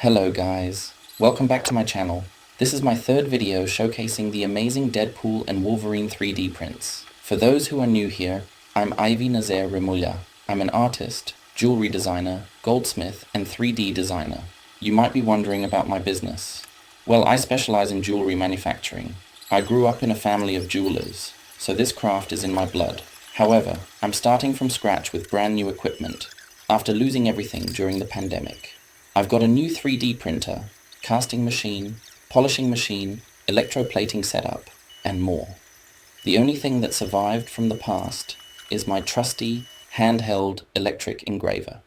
Hello guys, welcome back to my channel. This is my third video showcasing the amazing Deadpool and Wolverine 3D prints. For those who are new here, I'm Ivy Nazaire Remulla. I'm an artist, jewelry designer, goldsmith, and 3D designer. You might be wondering about my business. Well, I specialize in jewelry manufacturing. I grew up in a family of jewelers, so this craft is in my blood. However, I'm starting from scratch with brand new equipment, after losing everything during the pandemic. I've got a new 3D printer, casting machine, polishing machine, electroplating setup, and more. The only thing that survived from the past is my trusty, handheld electric engraver.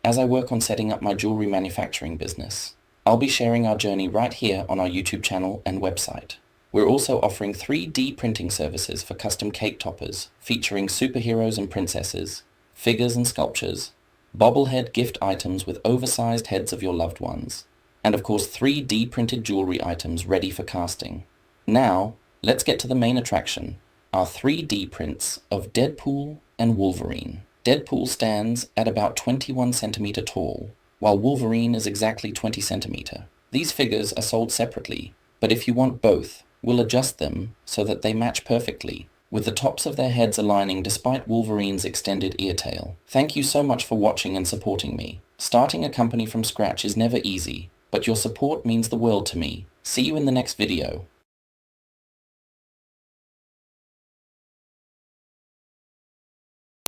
As I work on setting up my jewelry manufacturing business, I'll be sharing our journey right here on our YouTube channel and website. We're also offering 3D printing services for custom cake toppers, featuring superheroes and princesses, figures and sculptures, bobblehead gift items with oversized heads of your loved ones, and of course 3D printed jewelry items ready for casting. Now, let's get to the main attraction, our 3D prints of Deadpool and Wolverine. Deadpool stands at about 21 centimeter tall, while Wolverine is exactly 20 centimeter. These figures are sold separately, but if you want both, we'll adjust them so that they match perfectly, with the tops of their heads aligning despite Wolverine's extended ear tail. Thank you so much for watching and supporting me. Starting a company from scratch is never easy, but your support means the world to me. See you in the next video.